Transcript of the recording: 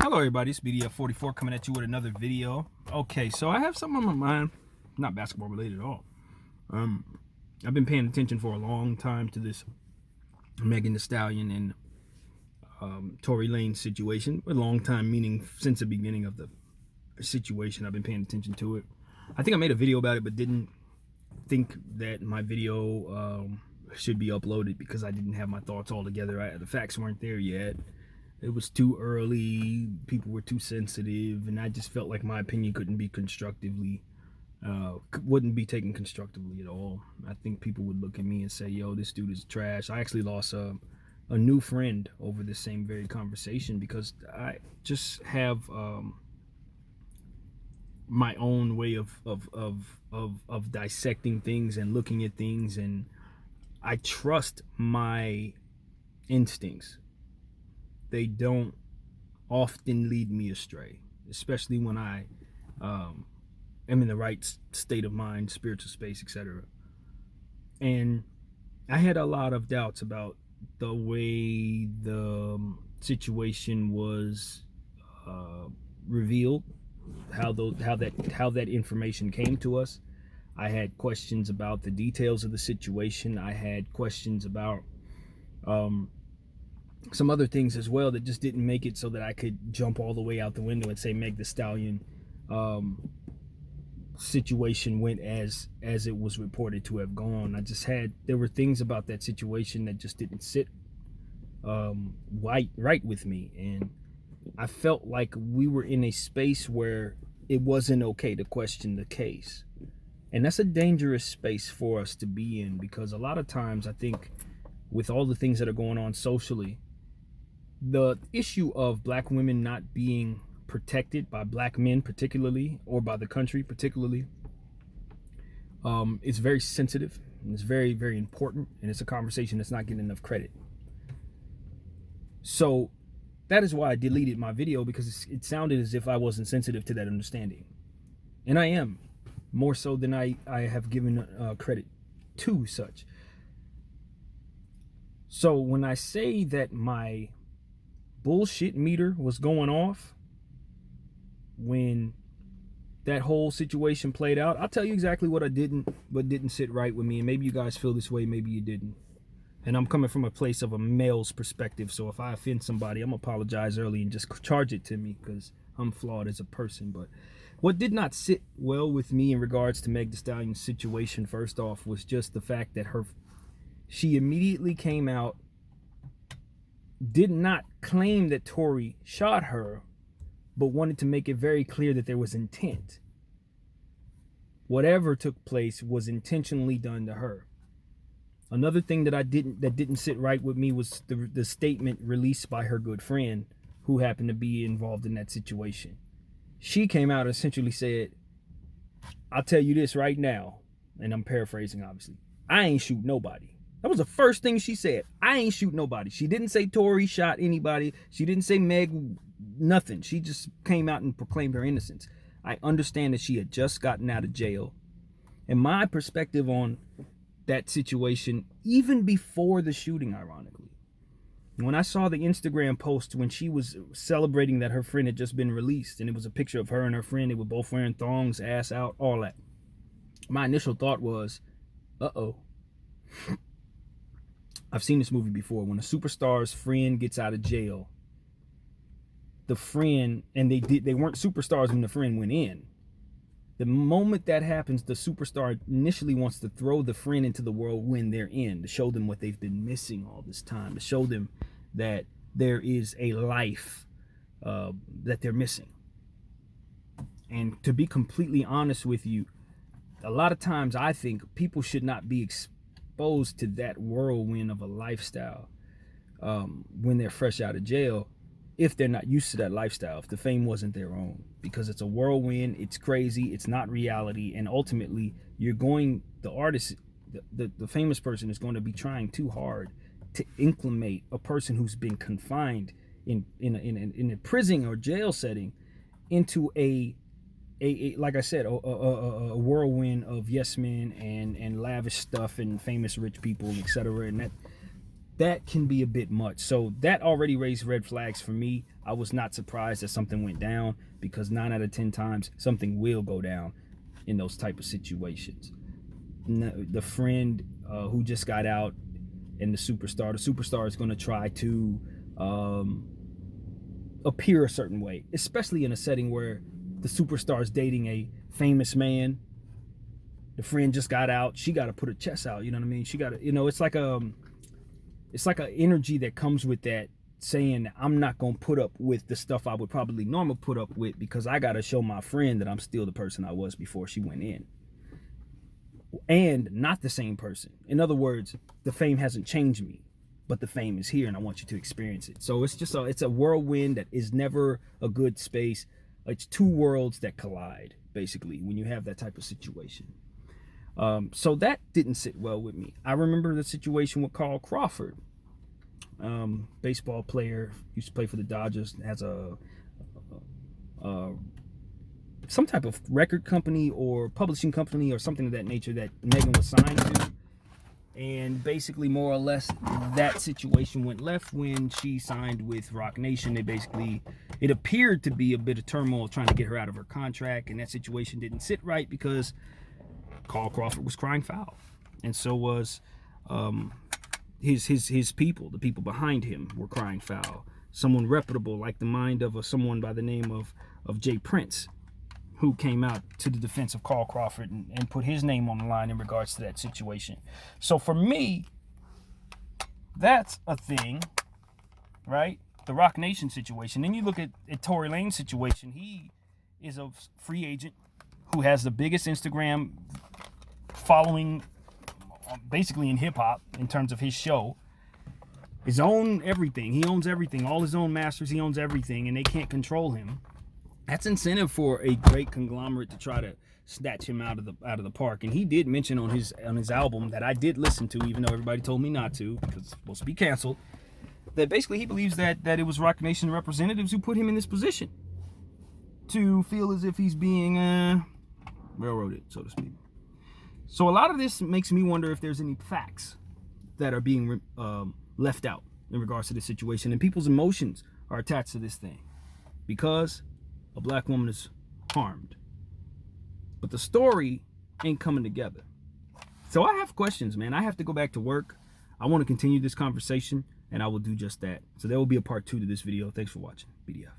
Hello everybody, it's BDF44 coming at you with another video. Okay, so I have something on my mind, not basketball related at all. I've been paying attention for a long time to this Megan Thee Stallion and Tory Lanez situation. A long time meaning since the beginning of the situation, I've been paying attention to it. I think I made a video about it, but didn't think that my video should be uploaded because I didn't have my thoughts all together. The facts weren't there yet. It was too early, people were too sensitive, and I just felt like my opinion wouldn't be taken constructively at all. I think people would look at me and say, yo, this dude is trash. I actually lost a new friend over the same very conversation because I just have my own way of dissecting things and looking at things, and I trust my instincts. They don't often lead me astray, especially when I am in the right state of mind, spiritual space, etc. And I had a lot of doubts about the way the situation was revealed, how that information came to us. I had questions about the details of the situation. I had questions about some other things as well that just didn't make it so that I could jump all the way out the window and say Meg Thee Stallion situation went as it was reported to have gone. There were things about that situation that just didn't sit right with me, and I felt like we were in a space where it wasn't okay to question the case. And that's a dangerous space for us to be in, because a lot of times I think with all the things that are going on socially, the issue of black women not being protected by black men particularly, or by the country particularly, is very sensitive, and it's very, very important, and it's a conversation that's not getting enough credit. So that is why I deleted my video, because it sounded as if I wasn't sensitive to that understanding. And I am, more so than I have given credit to such. So when I say that my bullshit meter was going off when that whole situation played out, I'll tell you exactly what didn't sit right with me. And maybe you guys feel this way, maybe you didn't. And I'm coming from a place of a male's perspective, so if I offend somebody, I'm gonna apologize early and just charge it to me, because I'm flawed as a person. But what did not sit well with me in regards to Meg Thee Stallion's situation, first off, was just the fact that she immediately came out, did not claim that Tory shot her, but wanted to make it very clear that there was intent. Whatever took place was intentionally done to her. Another thing that didn't sit right with me was the statement released by her good friend, who happened to be involved in that situation. She came out and essentially said, I'll tell you this right now, and I'm paraphrasing obviously, I ain't shoot nobody. That was the first thing she said. I ain't shoot nobody. She didn't say Tory shot anybody. She didn't say Meg, nothing. She just came out and proclaimed her innocence. I understand that she had just gotten out of jail. And my perspective on that situation, even before the shooting, ironically, when I saw the Instagram post when she was celebrating that her friend had just been released, and it was a picture of her and her friend, they were both wearing thongs, ass out, all that. My initial thought was, uh-oh. I've seen this movie before. When a superstar's friend gets out of jail, the friend, and they weren't superstars when the friend went in. The moment that happens, the superstar initially wants to throw the friend into the world when they're in, to show them what they've been missing all this time, to show them that there is a life that they're missing. And to be completely honest with you, a lot of times I think people should not be exposed to that whirlwind of a lifestyle when they're fresh out of jail, if they're not used to that lifestyle, if the fame wasn't their own, because it's a whirlwind, it's crazy, it's not reality, and ultimately the artist, the famous person, is going to be trying too hard to inclimate a person who's been confined in a prison or jail setting into a like I said, a whirlwind of yes men and lavish stuff and famous rich people, etc. And that can be a bit much. So that already raised red flags for me. I was not surprised that something went down, because 9 out of 10 times something will go down in those type of situations. The friend who just got out, and the superstar is going to try to appear a certain way, especially in a setting where the superstar is dating a famous man. The friend just got out, she got to put her chest out, you know what I mean? She got to, it's like an energy that comes with that, saying I'm not going to put up with the stuff I would probably normally put up with, because I got to show my friend that I'm still the person I was before she went in, and not the same person. In other words, the fame hasn't changed me, but the fame is here and I want you to experience it. So it's just it's a whirlwind that is never a good space. It's two worlds that collide, basically, when you have that type of situation. So that didn't sit well with me. I remember the situation with Carl Crawford, baseball player, used to play for the Dodgers, has some type of record company or publishing company or something of that nature that Megan was signed to. And basically, more or less, that situation went left when she signed with Rock Nation. It appeared to be a bit of turmoil trying to get her out of her contract, and that situation didn't sit right because Carl Crawford was crying foul, and so was his people. The people behind him were crying foul. Someone reputable, like the mind of someone by the name of Jay Prince, who came out to the defense of Carl Crawford and put his name on the line in regards to that situation. So for me, that's a thing, right? The Rock Nation situation. Then you look at Tory Lane's situation. He is a free agent who has the biggest Instagram following, basically, in hip-hop, in terms of his show. His own everything. He owns everything. All his own masters. He owns everything, and they can't control him. That's incentive for a great conglomerate to try to snatch him out of the park. And he did mention on his album, that I did listen to, even though everybody told me not to because it's supposed to be canceled, that basically he believes that it was Rock Nation representatives who put him in this position to feel as if he's being railroaded, so to speak. So a lot of this makes me wonder if there's any facts that are being left out in regards to this situation, and people's emotions are attached to this thing because a black woman is harmed. But the story ain't coming together. So I have questions, man. I have to go back to work. I want to continue this conversation, and I will do just that. So there will be a part 2 to this video. Thanks for watching. BDF.